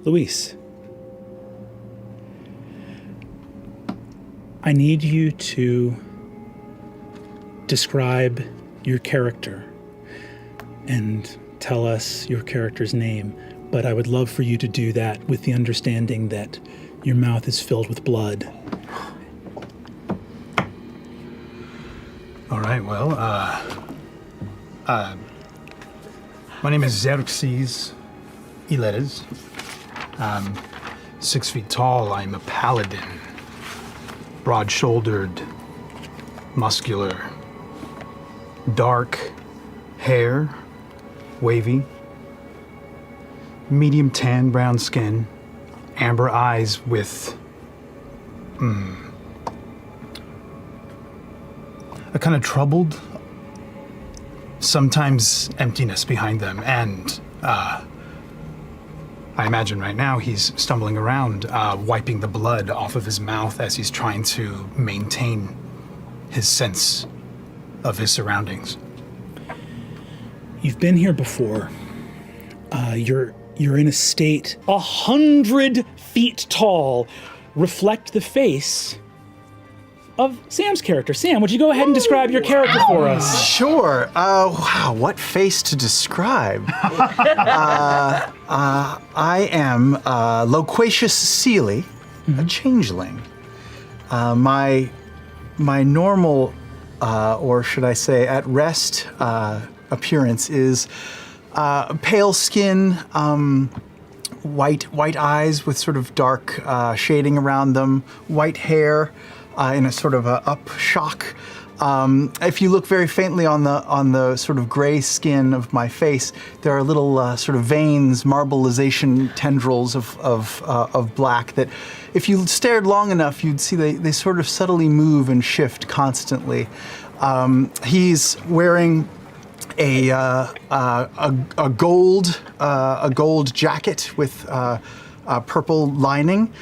Luis, I need you to describe your character and tell us your character's name, but I would love for you to do that with the understanding that your mouth is filled with blood. All right, well, my name is Xerxes ExU. I'm 6 feet tall. I'm a paladin. Broad-shouldered, muscular, dark hair, wavy, medium tan brown skin, amber eyes with a kind of troubled, sometimes emptiness behind them, and I imagine right now he's stumbling around, wiping the blood off of his mouth as he's trying to maintain his sense of his surroundings. You've been here before. You're in a state 100 feet tall. Reflect the face of Sam's character. Sam, would you go ahead and describe your character for us? Sure. Wow, what face to describe? I am Loquatius-Seelie, a changeling. My normal, or should I say at rest, appearance is pale skin, white eyes with sort of dark shading around them, white hair, in a sort of a up shock. If you look very faintly on the sort of gray skin of my face, there are little sort of veins, marbleization tendrils of black that, if you stared long enough, you'd see they sort of subtly move and shift constantly. He's wearing a gold jacket with a purple lining.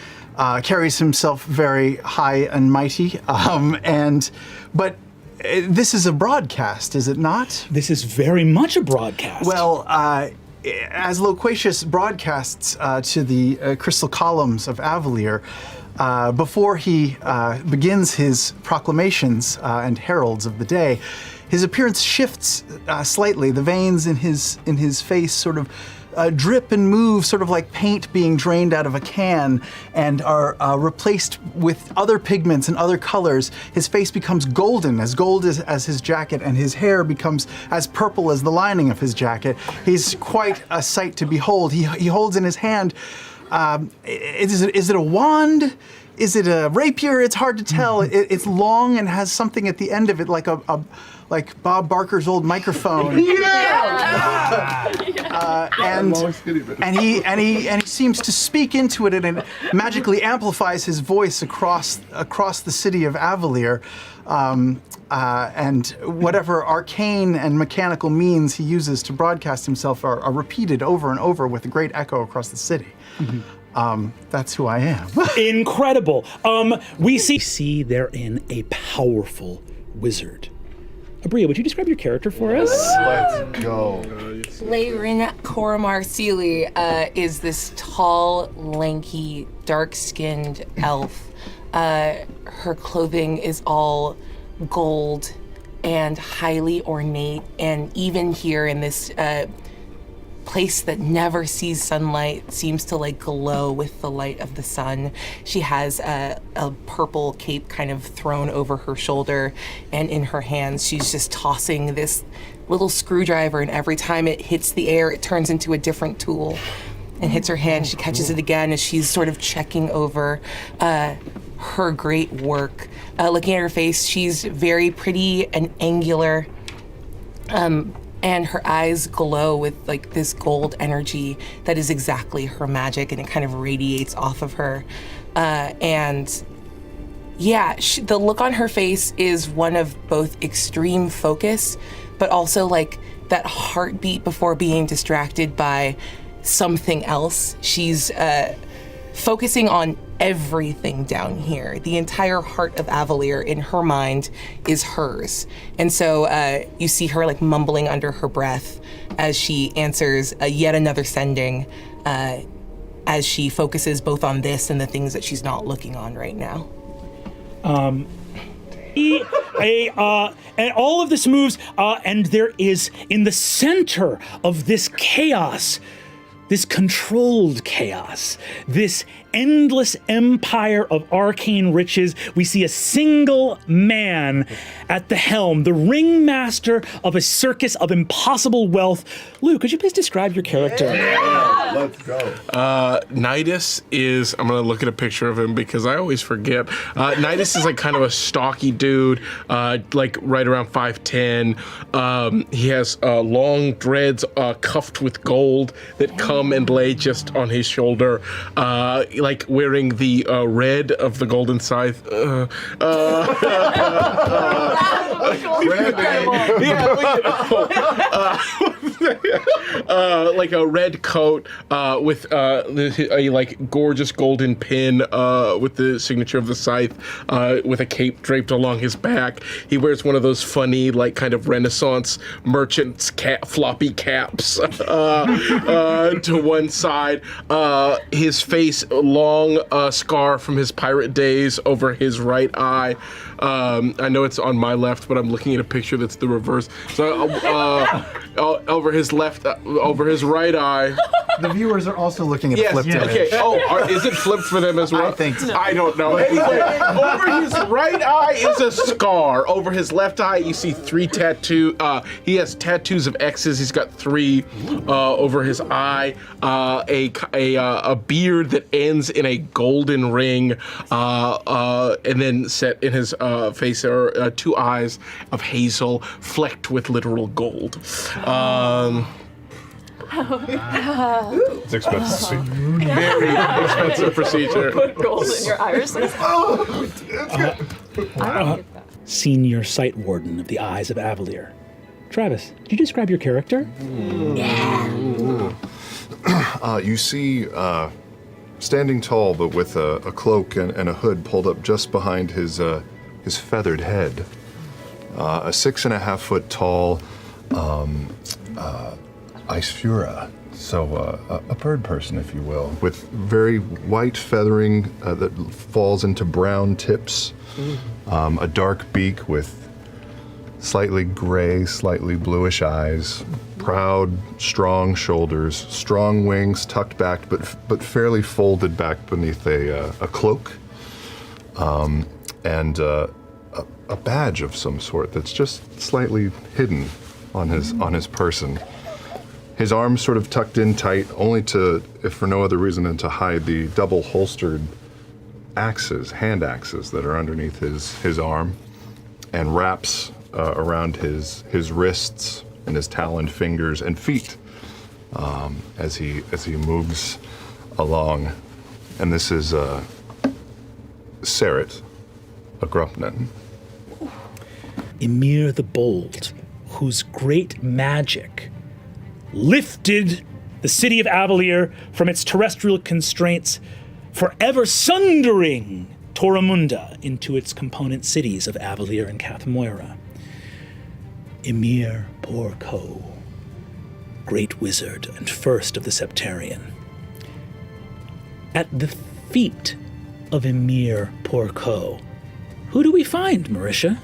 Carries himself very high and mighty, but this is a broadcast, is it not? This is very much a broadcast. Well, as Loquatius broadcasts to the crystal columns of Avalier, before he begins his proclamations and heralds of the day, his appearance shifts slightly. The veins in his face sort of drip and move, sort of like paint being drained out of a can, and are replaced with other pigments and other colors. His face becomes golden, as gold as his jacket, and his hair becomes as purple as the lining of his jacket. He's quite a sight to behold. He holds in his hand, is it a wand? Is it a rapier? It's hard to tell. It's long and has something at the end of it, like like Bob Barker's old microphone. And he seems to speak into it, and it magically amplifies his voice across the city of Avalier. And whatever arcane and mechanical means he uses to broadcast himself are repeated over and over with a great echo across the city. That's who I am. Incredible. We see therein a powerful wizard. Aabria, would you describe your character for us? Let's go. Laerryn Coramar-Seelie is this tall, lanky, dark-skinned elf. Her clothing is all gold and highly ornate, and even here in this place that never sees sunlight seems to like glow with the light of the sun. She has a purple cape kind of thrown over her shoulder, and in her hands she's just tossing this little screwdriver, and every time it hits the air it turns into a different tool and hits her hand. She catches it again as she's sort of checking over her great work. Looking at her face, she's very pretty and angular, and her eyes glow with like this gold energy that is exactly her magic, and it kind of radiates off of her. And yeah, the look on her face is one of both extreme focus, but also like that heartbeat before being distracted by something else. She's focusing on everything down here. The entire heart of Avalier in her mind is hers. And so you see her like mumbling under her breath as she answers yet another sending. as she focuses both on this and the things that she's not looking on right now. And all of this moves, and there is, in the center of this chaos, this controlled chaos, this endless empire of arcane riches, we see a single man at the helm, the ringmaster of a circus of impossible wealth. Lou, could you please describe your character? Let's go. Nydas is, I'm going to look at a picture of him because I always forget. Nydas is like kind of a stocky dude, like right around 5'10". He has long dreads cuffed with gold that come and lay just on his shoulder, like wearing the red of the golden scythe. Like a red coat with a like gorgeous golden pin with the signature of the scythe, with a cape draped along his back. He wears one of those funny, like kind of Renaissance merchant's floppy caps to one side. His face, long scar from his pirate days over his right eye. I know it's on my left, but I'm looking at a picture that's the reverse. So over his left, over his right eye. The viewers are also looking at a flipped image. Okay. Oh, is it flipped for them as well? I think so. I don't know. Anyway, over his right eye is a scar. Over his left eye, you see 3 tattoos. He has tattoos of X's. He's got 3 over his eye. A beard that ends in a golden ring, and then set in his face are 2 eyes of hazel, flecked with literal gold. It's expensive. Very expensive procedure. Put gold in your irises. Senior Sight Warden of the Eyes of Avalier. Travis, could you describe your character? You see, standing tall, but with a cloak and a hood pulled up just behind his feathered head, a 6.5 foot tall Eisfuura, so a bird person, if you will, with very white feathering that falls into brown tips, a dark beak with slightly gray, slightly bluish eyes, proud, strong shoulders, strong wings tucked back, but fairly folded back beneath a cloak, and a badge of some sort that's just slightly hidden on his person. His arms sort of tucked in tight, only to, if for no other reason than to hide the double holstered hand axes that are underneath his arm, and wraps around his wrists and his taloned fingers and feet as he moves along. And this is Cerrit, Agrupnin. Ymir the Bold, whose great magic lifted the city of Avalier from its terrestrial constraints, forever sundering Toramunda into its component cities of Avalier and Cathmoira. Ymir Porco, great wizard and first of the Septarian. At the feet of Ymir Porco, who do we find, Marisha?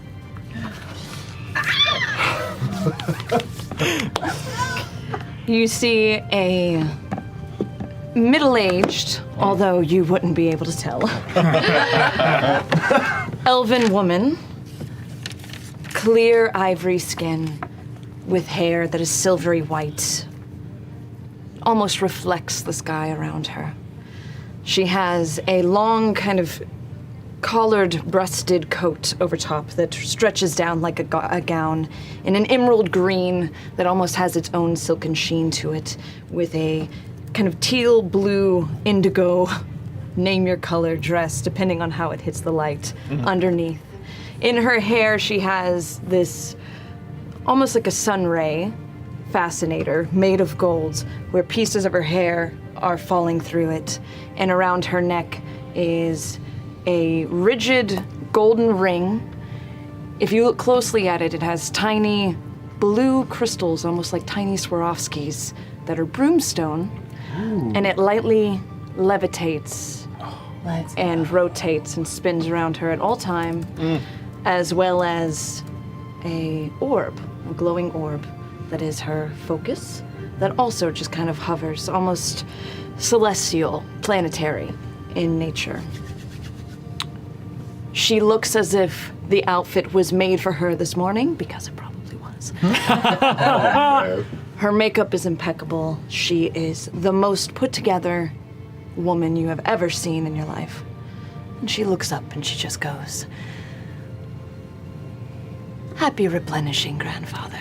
You see a middle-aged, although you wouldn't be able to tell, elven woman, clear ivory skin with hair that is silvery white, almost reflects the sky around her. She has a long kind of collared-breasted coat over top that stretches down like a gown in an emerald green that almost has its own silken sheen to it, with a kind of teal, blue, indigo, name your color dress, depending on how it hits the light, underneath. In her hair, she has this almost like a sun ray fascinator made of gold, where pieces of her hair are falling through it, and around her neck is a rigid golden ring. If you look closely at it, it has tiny blue crystals, almost like tiny Swarovskis, that are broomstone, and it lightly levitates Let's and rotates and spins around her at all time, as well as a glowing orb that is her focus, that also just kind of hovers, almost celestial, planetary in nature. She looks as if the outfit was made for her this morning, because it probably was. Her makeup is impeccable. She is the most put together woman you have ever seen in your life. And she looks up and she just goes, "Happy replenishing, grandfather."